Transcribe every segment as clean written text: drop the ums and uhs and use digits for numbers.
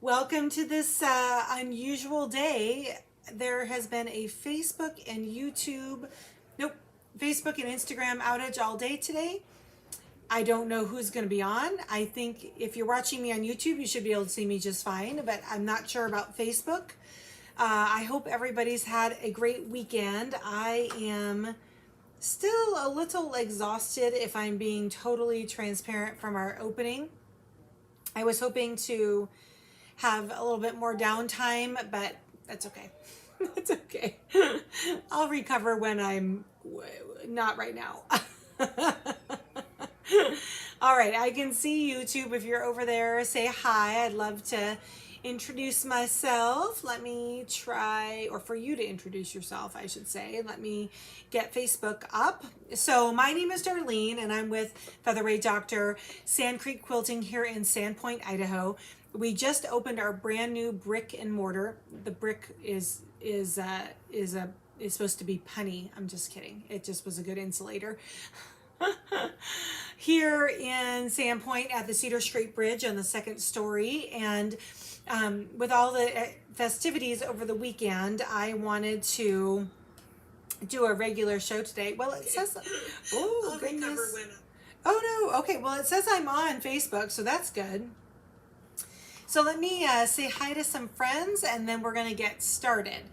Welcome to this unusual day. There has been a Facebook and Facebook and Instagram outage all day today. I don't know who's going to be on. I think if you're watching me on YouTube, you should be able to see me just fine, but I'm not sure about Facebook. I hope everybody's had a great weekend. I am still a little exhausted if I'm being totally transparent from our opening. I was hoping to have a little bit more downtime, but that's okay. That's okay. I'll recover when I'm not right now. All right, I can see YouTube. If you're over there, say hi. I'd love to introduce myself. Let me try, or for you to introduce yourself, I should say. Let me get Facebook up. So my name is Darlene, and I'm with Featherweight Dr. Sand Creek Quilting here in Sandpoint, Idaho. We just opened our brand new brick and mortar. The brick is supposed to be punny. I'm just kidding. It just was a good insulator. Here in Sandpoint at the Cedar Street Bridge on the second story, and with all the festivities over the weekend, I wanted to do a regular show today. Well, it says, oh goodness. Oh no, okay, well it says I'm on Facebook, so that's good. So let me say hi to some friends and then we're gonna get started.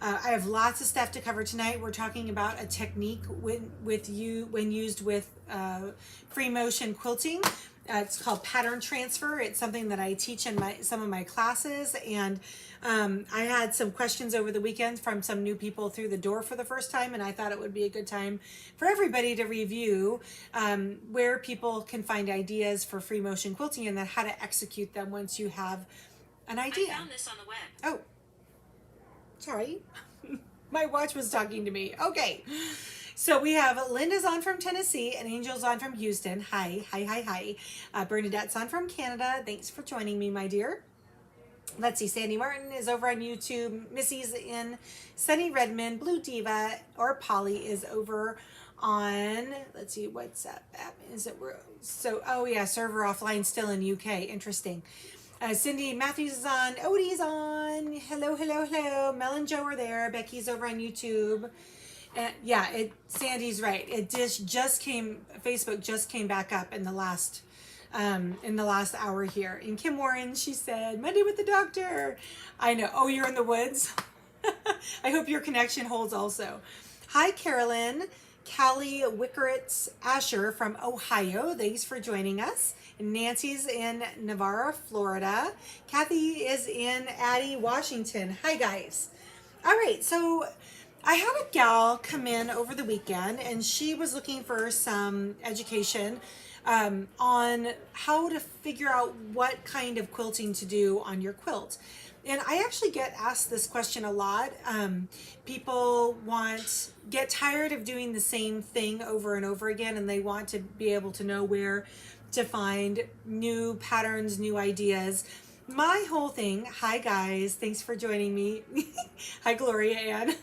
I have lots of stuff to cover tonight. We're talking about a technique when used with free motion quilting. It's called pattern transfer. It's something that I teach in some of my classes, and I had some questions over the weekend from some new people through the door for the first time, and I thought it would be a good time for everybody to review where people can find ideas for free motion quilting and then how to execute them once you have an idea. I found this on the web. Oh, sorry. My watch was talking to me. Okay. So we have Linda's on from Tennessee and Angel's on from Houston. Hi, hi, hi, hi. Bernadette's on from Canada. Thanks for joining me, my dear. Let's see, Sandy Martin is over on YouTube. Missy's in sunny Redmond. Blue Diva or Polly is over on, let's see, what's that app? Is it, so, oh yeah, server offline still in UK. Interesting. Cindy Matthews is on. Odie's on. Hello, hello, hello. Mel and Joe are there. Becky's over on YouTube. Yeah, Sandy's right. It just came. Facebook just came back up in the last hour here. And Kim Warren, she said, Monday with the doctor. I know. Oh, you're in the woods. I hope your connection holds also. Hi, Carolyn. Callie Wickeritz Asher from Ohio. Thanks for joining us. Nancy's in Navarre, Florida. Kathy is in Addie, Washington. Hi, guys. All right, so I had a gal come in over the weekend, and she was looking for some education on how to figure out what kind of quilting to do on your quilt. And I actually get asked this question a lot. People get tired of doing the same thing over and over again, and they want to be able to know where to find new patterns, new ideas. My whole thing, hi guys, thanks for joining me. Hi Gloria Ann.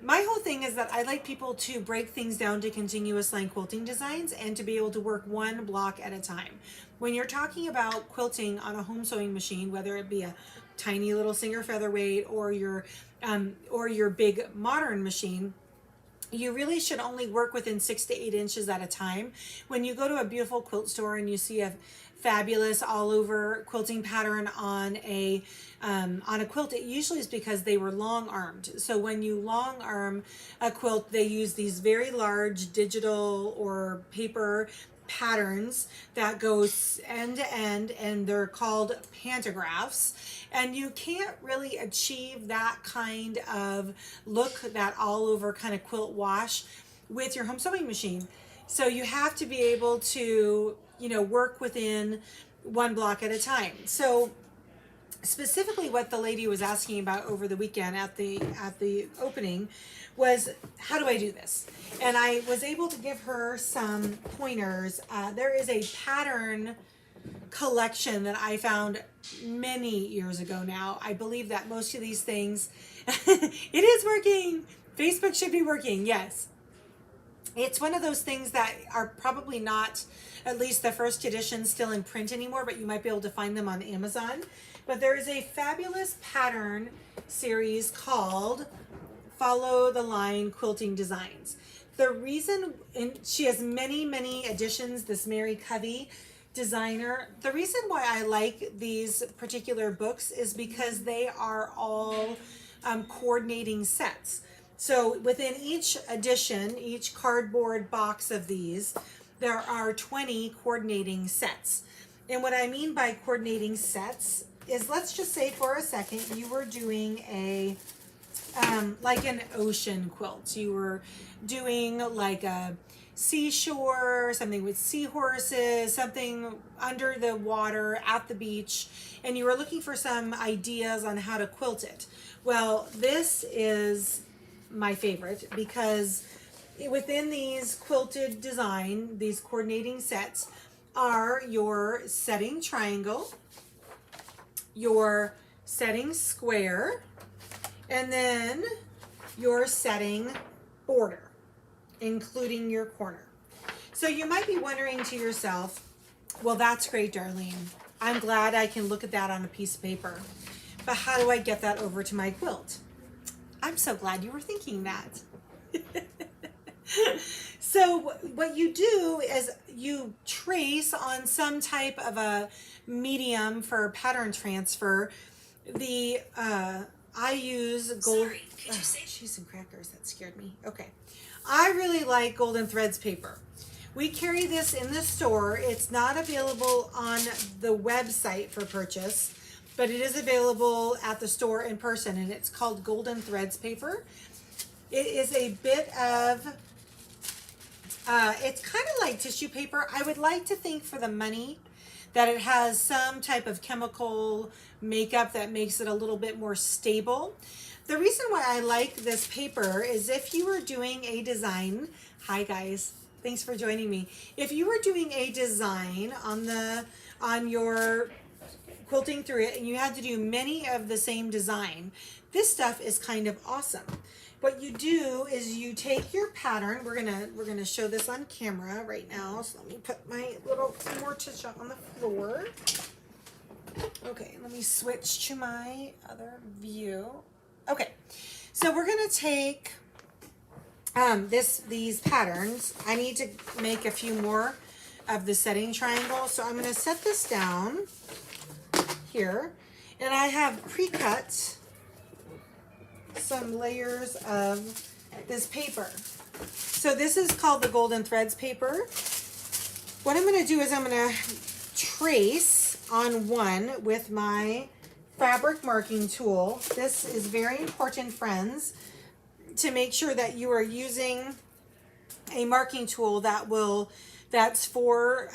My whole thing is that I like people to break things down to continuous line quilting designs and to be able to work one block at a time. When you're talking about quilting on a home sewing machine, whether it be a tiny little Singer Featherweight or your big modern machine, you really should only work within 6 to 8 inches at a time. When you go to a beautiful quilt store and you see a fabulous all over quilting pattern on a quilt, it usually is because they were long armed. So when you long arm a quilt, they use these very large digital or paper patterns that goes end to end, and they're called pantographs, and you can't really achieve that kind of look, that all over kind of quilt wash with your home sewing machine. So you have to be able to, work within one block at a time. So specifically what the lady was asking about over the weekend at the opening was, how do I do this? And I was able to give her some pointers. There is a pattern collection that I found many years ago now. I believe that most of these things, it is working. Facebook should be working, yes. It's one of those things that are probably not, at least the first edition, still in print anymore, but you might be able to find them on Amazon. But there is a fabulous pattern series called Follow the Line Quilting Designs. The reason, and she has many, many editions, this Mary Covey designer. The reason why I like these particular books is because they are all coordinating sets. So within each edition, each cardboard box of these, there are 20 coordinating sets. And what I mean by coordinating sets is, let's just say for a second you were doing a like an ocean quilt. You were doing like a seashore, something with seahorses, something under the water at the beach, and you were looking for some ideas on how to quilt it. Well, this is my favorite because within these quilted design, these coordinating sets are your setting triangle, your setting square, and then your setting border, including your corner. So you might be wondering to yourself, well, that's great, Darlene. I'm glad I can look at that on a piece of paper, but how do I get that over to my quilt? I'm so glad you were thinking that. So what you do is you trace on some type of a medium for pattern transfer. The I use gold. Sorry, could you say? Cheese and crackers, that scared me. Okay. I really like Golden Threads paper. We carry this in the store. It's not available on the website for purchase, but it is available at the store in person, and it's called Golden Threads paper. It is a bit of, it's kind of like tissue paper. I would like to think for the money that it has some type of chemical makeup that makes it a little bit more stable. The reason why I like this paper is if you were doing a design, hi guys, thanks for joining me. If you were doing a design on your quilting through it and you had to do many of the same design, this stuff is kind of awesome. What you do is you take your pattern. We're gonna show this on camera right now. So let me put my little mortise on the floor. Okay, let me switch to my other view. Okay, so we're gonna take these patterns. I need to make a few more of the setting triangle, so I'm gonna set this down here, and I have pre-cut some layers of this paper. So this is called the Golden Threads paper. What I'm going to do is I'm going to trace on one with my fabric marking tool. This is very important, friends, to make sure that you are using a marking tool that's for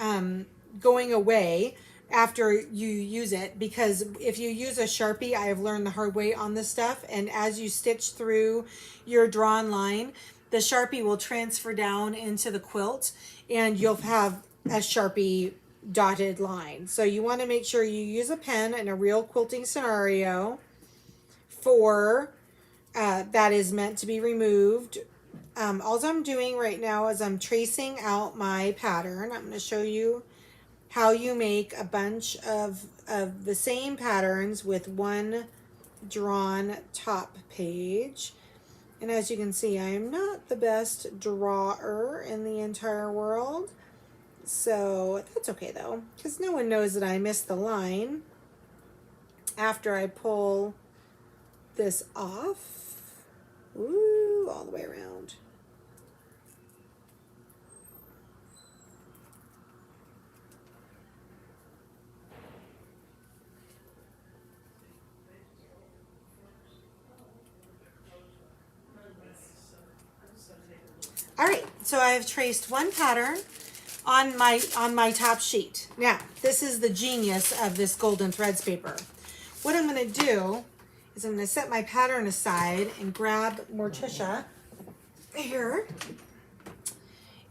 going away after you use it, because if you use a Sharpie, I have learned the hard way on this stuff, and as you stitch through your drawn line, the Sharpie will transfer down into the quilt and you'll have a Sharpie dotted line. So you want to make sure you use a pen in a real quilting scenario for that is meant to be removed. All I'm doing right now is I'm tracing out my pattern. I'm going to show you how you make a bunch of the same patterns with one drawn top page. And as you can see, I am not the best drawer in the entire world. So that's okay though, because no one knows that I missed the line after I pull this off. Ooh, all the way around. All right, so I have traced one pattern on my top sheet. Now, this is the genius of this Golden Threads paper. What I'm going to do is I'm going to set my pattern aside and grab Morticia here.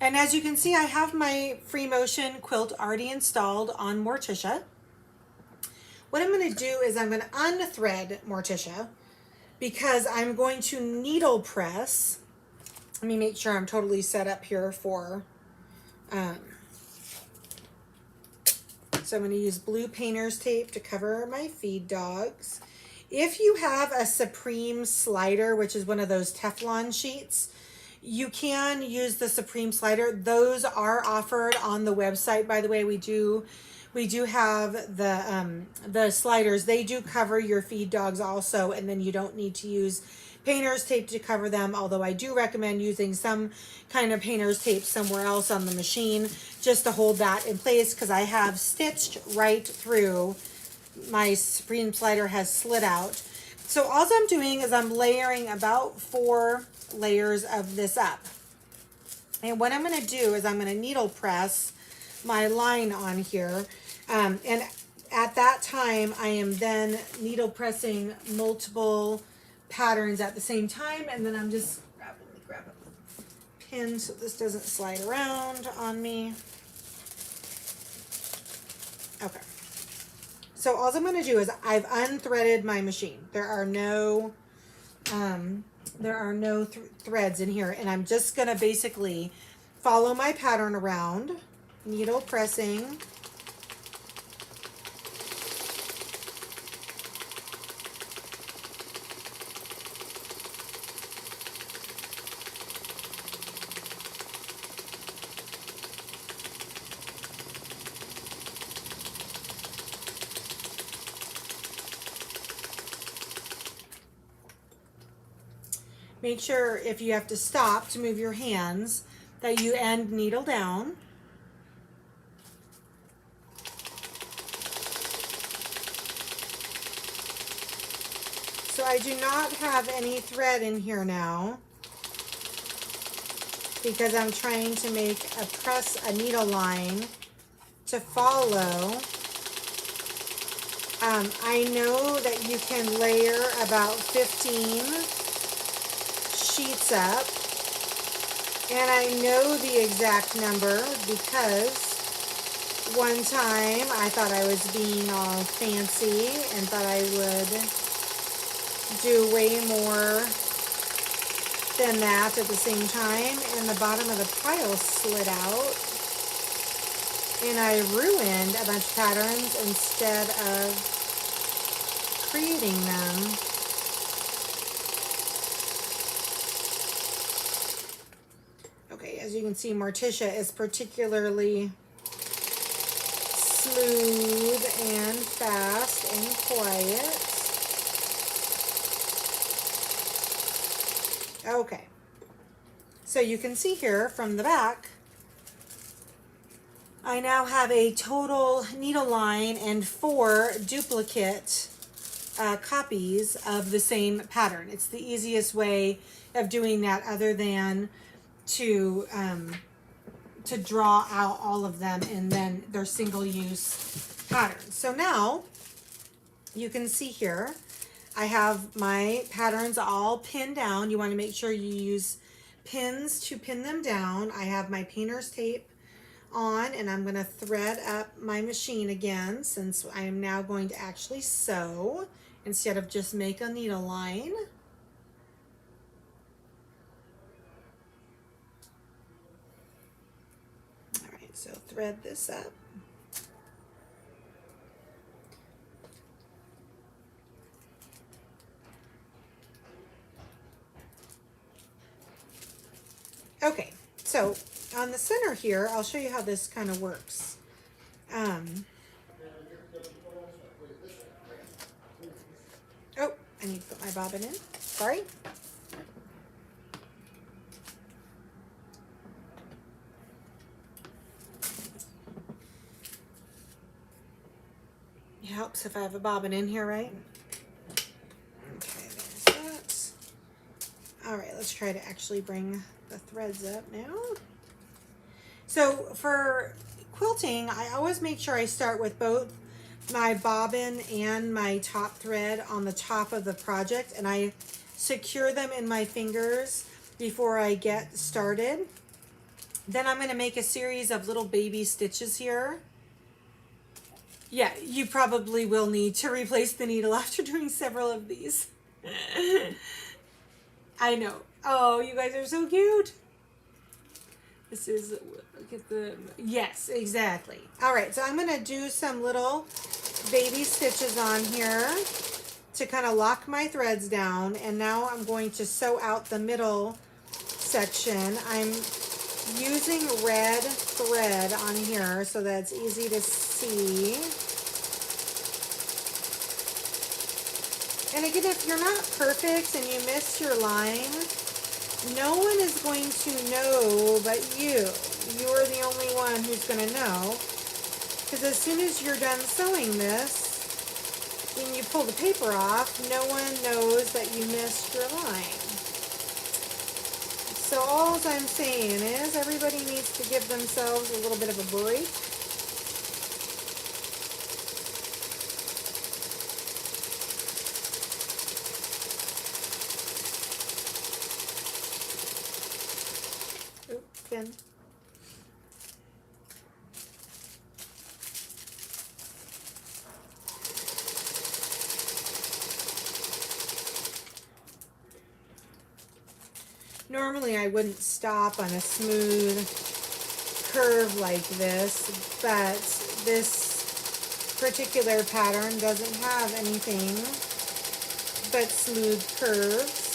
And as you can see, I have my free motion quilt already installed on Morticia. What I'm going to do is I'm going to unthread Morticia because I'm going to needle press let me make sure I'm totally set up here for, so I'm going to use blue painter's tape to cover my feed dogs. If you have a Supreme slider, which is one of those Teflon sheets, you can use the Supreme slider. Those are offered on the website, by the way. We do have the sliders. They do cover your feed dogs also, and then you don't need to use painter's tape to cover them, although I do recommend using some kind of painter's tape somewhere else on the machine just to hold that in place, because I have stitched right through. My Supreme slider has slid out. So all I'm doing is I'm layering about 4 layers of this up. And what I'm going to do is I'm going to needle press my line on here. And at that time, I am then needle pressing multiple patterns at the same time. And then I'm just grab a pin so this doesn't slide around on me. Okay. So all I'm going to do is I've unthreaded my machine. There are no threads in here, and I'm just going to basically follow my pattern around, needle pressing. Make sure if you have to stop to move your hands that you end needle down. So I do not have any thread in here now because I'm trying to make a needle line to follow. I know that you can layer about 15 sheets up, and I know the exact number because one time I thought I was being all fancy and thought I would do way more than that at the same time, and the bottom of the pile slid out and I ruined a bunch of patterns instead of creating them. As you can see, Morticia is particularly smooth and fast and quiet. Okay, so you can see here from the back, I now have a total needle line and 4 duplicate copies of the same pattern. It's the easiest way of doing that other than to draw out all of them and then they're single use patterns. So now you can see here I have my patterns all pinned down. You want to make sure you use pins to pin them down. I have my painter's tape on, and I'm going to thread up my machine again since I am now going to actually sew instead of just make a needle line. So thread this up. Okay, so on the center here, I'll show you how this kind of works. Oh, I need to put my bobbin in. Sorry. It helps if I have a bobbin in here, right? Okay, there's that. All right, let's try to actually bring the threads up now. So for quilting, I always make sure I start with both my bobbin and my top thread on the top of the project, and I secure them in my fingers before I get started. Then I'm going to make a series of little baby stitches here. Yeah, you probably will need to replace the needle after doing several of these. I know. Oh, you guys are so cute. This is, look at the, yes, exactly. All right, so I'm gonna do some little baby stitches on here to kind of lock my threads down. And now I'm going to sew out the middle section. I'm using red thread on here so that it's easy to see. And again, if you're not perfect and you miss your line, no one is going to know but you. You're the only one who's going to know. Because as soon as you're done sewing this, when you pull the paper off, no one knows that you missed your line. So all I'm saying is everybody needs to give themselves a little bit of a break. Then normally I wouldn't stop on a smooth curve like this, but this particular pattern doesn't have anything but smooth curves.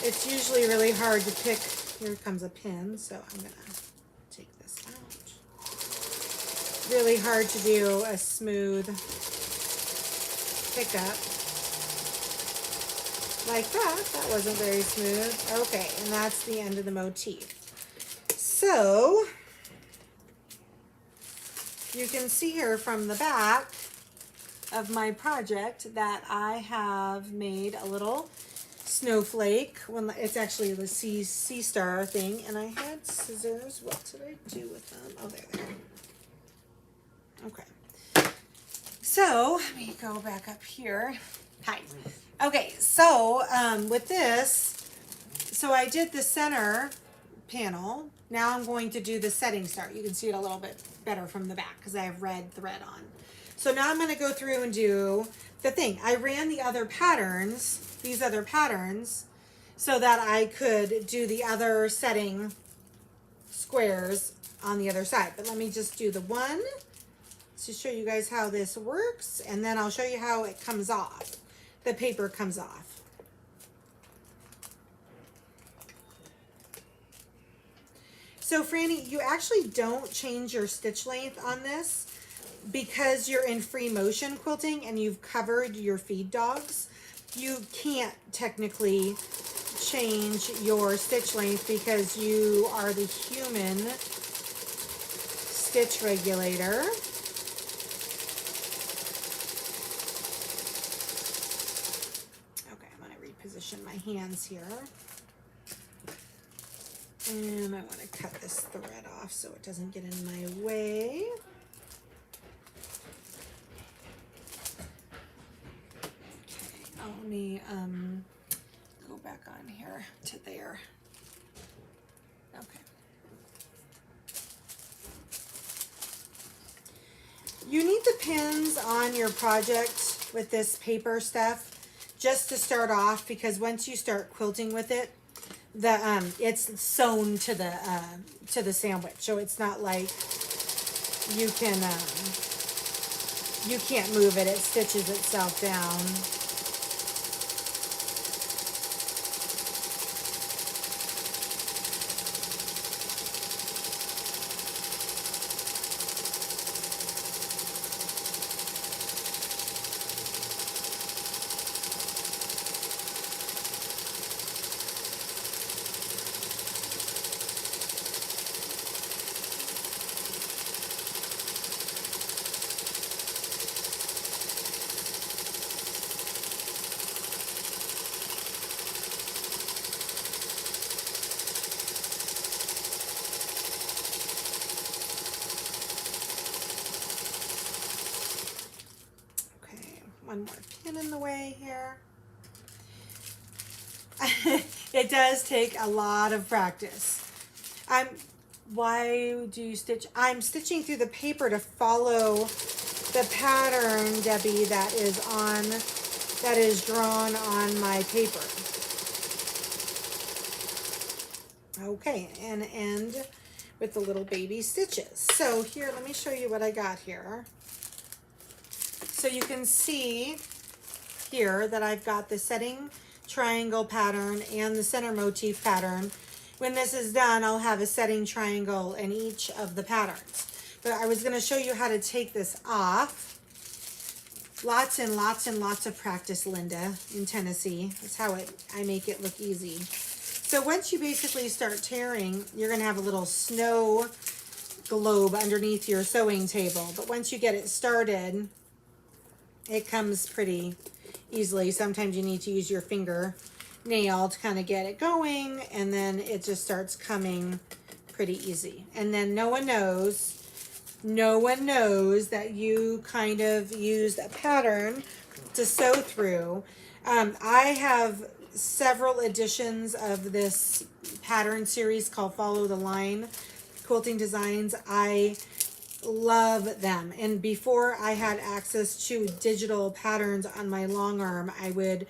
It's usually really hard to pick. Here comes a pin, so I'm gonna take this out. Really hard to do a smooth pickup like that. That wasn't very smooth. Okay, and that's the end of the motif. So you can see here from the back of my project that I have made a little snowflake. When it's actually the sea star thing, and I had scissors. What did I do with them? Oh, there. Okay. So let me go back up here. Hi. Okay. So with this, so I did the center panel. Now I'm going to do the setting star. You can see it a little bit better from the back because I have red thread on. So now I'm going to go through and do the thing. I ran the other patterns, these other patterns, so that I could do the other setting squares on the other side. But let me just do the one to show you guys how this works, and then I'll show you how it comes off. The paper comes off. So Franny, you actually don't change your stitch length on this because you're in free motion quilting and you've covered your feed dogs. You can't technically change your stitch length because you are the human stitch regulator. Okay, I'm going to reposition my hands here. And I want to cut this thread off so it doesn't get in my way. Let me go back on here to there. Okay. You need the pins on your project with this paper stuff just to start off, because once you start quilting with it, the it's sewn to the sandwich, so it's not like you can't move it. It stitches itself down. One more pin in the way here. It does take a lot of practice. Why do you stitch? I'm stitching through the paper to follow the pattern, Debbie, that is drawn on my paper. Okay, and end with the little baby stitches. So here, let me show you what I got here. So you can see here that I've got the setting triangle pattern and the center motif pattern. When this is done, I'll have a setting triangle in each of the patterns. But I was going to show you how to take this off. Lots and lots and lots of practice, Linda, in Tennessee. That's how I make it look easy. So once you basically start tearing, you're going to have a little snow globe underneath your sewing table. But once you get it started, it comes pretty easily. Sometimes you need to use your finger nail to kind of get it going, and then it just starts coming pretty easy. And then no one knows that you kind of used a pattern to sew through. I have several editions of this pattern series called Follow the Line Quilting Designs. I love them. And before I had access to digital patterns on my long arm, I would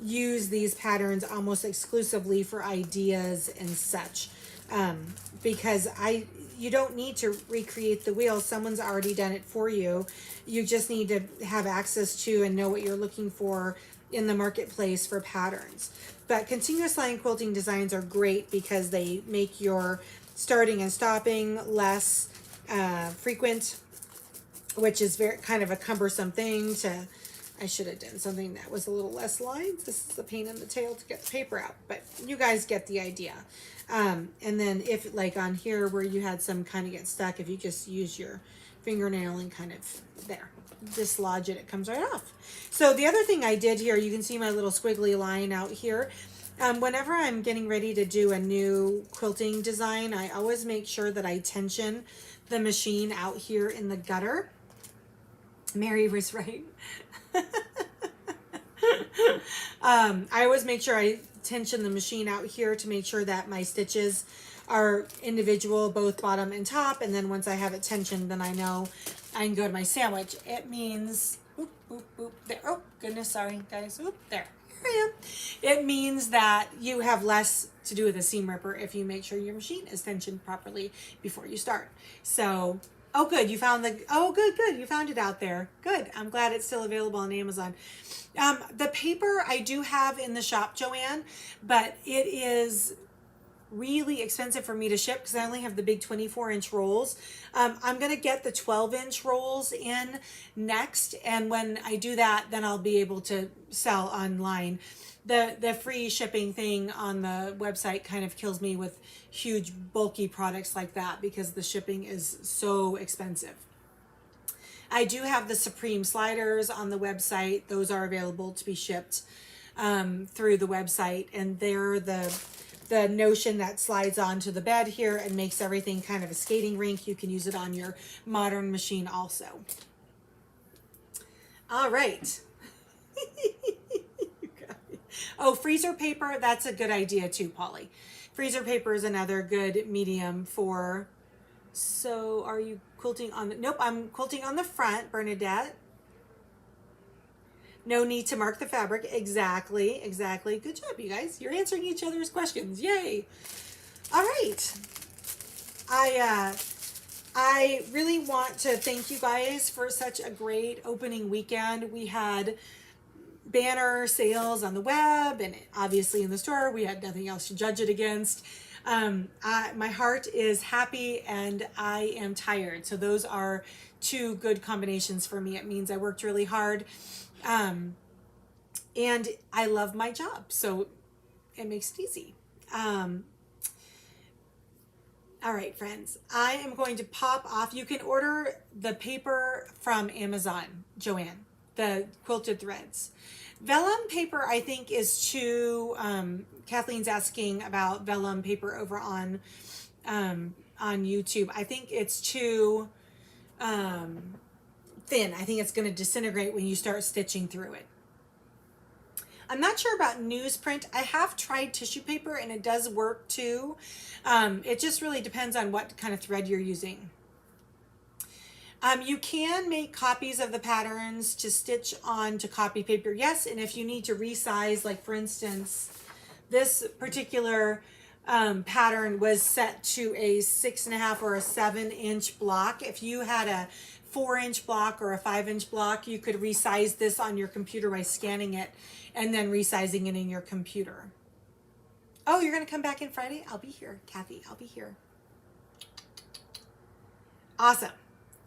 use these patterns almost exclusively for ideas and such, because you don't need to recreate the wheel. Someone's already done it for you. You just need to have access to and know what you're looking for in the marketplace for patterns. But continuous line quilting designs are great because they make your starting and stopping less frequent, which is kind of a cumbersome thing to. I should have done something that was a little less lines. This is a pain in the tail to get the paper out, but you guys get the idea. And then if like on here where you had some kind of get stuck, if you just use your fingernail and kind of there, dislodge it, it comes right off. So the other thing I did here, you can see my little squiggly line out here. Whenever I'm getting ready to do a new quilting design, I always make sure that I tension the machine out here in the gutter. Mary was right. I always make sure I tension the machine out here to make sure that my stitches are individual, both bottom and top. And then once I have it tensioned, then I know I can go to my sandwich. It means, oop, oop, oop, there. Oh, goodness, sorry, guys. Oop, there. Here I am. It means that you have less to do with a seam ripper if you make sure your machine is tensioned properly before you start. So, oh, good. You found good. You found it out there. Good. I'm glad it's still available on Amazon. The paper I do have in the shop, Joanne, but it is really expensive for me to ship because I only have the big 24-inch rolls. I'm going to get the 12-inch rolls in next. And when I do that, then I'll be able to sell online. The free shipping thing on the website kind of kills me with huge bulky products like that because the shipping is so expensive. I do have the Supreme sliders on the website. Those are available to be shipped through the website, and they're the notion that slides onto the bed here and makes everything kind of a skating rink. You can use it on your modern machine also. All right. Oh, freezer paper, that's a good idea too, Polly. Freezer paper is another good medium for, so are you quilting on the, nope, I'm quilting on the front, Bernadette. No need to mark the fabric. Exactly. Good job, you guys. You're answering each other's questions. Yay. All right. I really want to thank you guys for such a great opening weekend. We had banner sales on the web and obviously in the store. We had nothing else to judge it against. My heart is happy and I am tired. So those are two good combinations for me. It means I worked really hard. And I love my job, so it makes it easy. All right, friends, I am going to pop off. You can order the paper from Amazon, Joanne, the quilted threads. Vellum paper, I think, is too, Kathleen's asking about vellum paper over on YouTube. I think it's too thin. I think it's going to disintegrate when you start stitching through it. I'm not sure about newsprint. I have tried tissue paper and it does work too. It just really depends on what kind of thread you're using. You can make copies of the patterns to stitch onto copy paper, yes, and if you need to resize, like for instance, this particular pattern was set to a 6.5 or a 7-inch block. If you had a 4-inch block or a 5-inch block, you could resize this on your computer by scanning it and then resizing it in your computer. Oh, you're going to come back in Friday? I'll be here, Kathy. I'll be here. Awesome.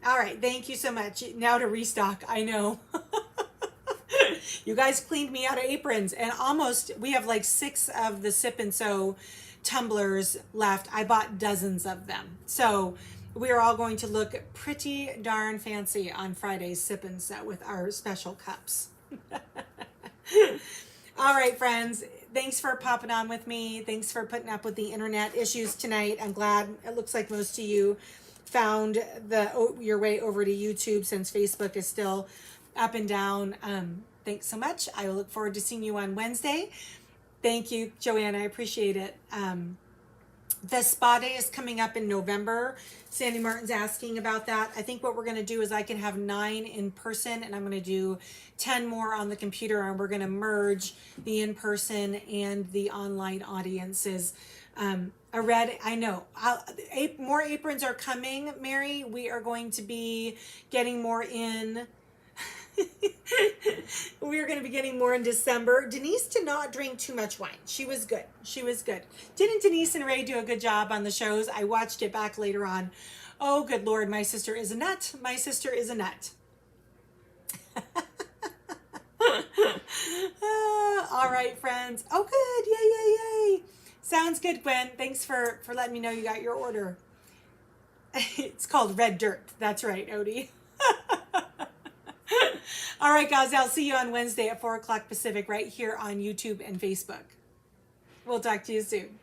All right. Thank you so much. Now to restock. I know. You guys cleaned me out of aprons, and almost, we have like 6 of the Sip and Sew tumblers left. I bought dozens of them. So we are all going to look pretty darn fancy on Friday's Sip and Sew with our special cups. All right, friends. Thanks for popping on with me. Thanks for putting up with the internet issues tonight. I'm glad it looks like most of you found your way over to YouTube, since Facebook is still up and down. Thanks so much. I will look forward to seeing you on Wednesday. Thank you, Joanne. I appreciate it. The spa day is coming up in November. Sandy Martin's asking about that. I think what we're going to do is I can have 9 in person, and I'm going to do 10 more on the computer, and we're going to merge the in-person and the online audiences. I know. More aprons are coming, Mary. We are going to be getting more in. We're going to be getting more in December. Denise did not drink too much wine. She was good. She was good. Didn't Denise and Ray do a good job on the shows? I watched it back later on. Oh, good Lord. My sister is a nut. My sister is a nut. All right, friends. Oh, good. Yay, yay, yay. Sounds good, Gwen. Thanks for letting me know you got your order. It's called Red Dirt. That's right, Odie. All right, guys. I'll see you on Wednesday at 4 o'clock Pacific right here on YouTube and Facebook. We'll talk to you soon.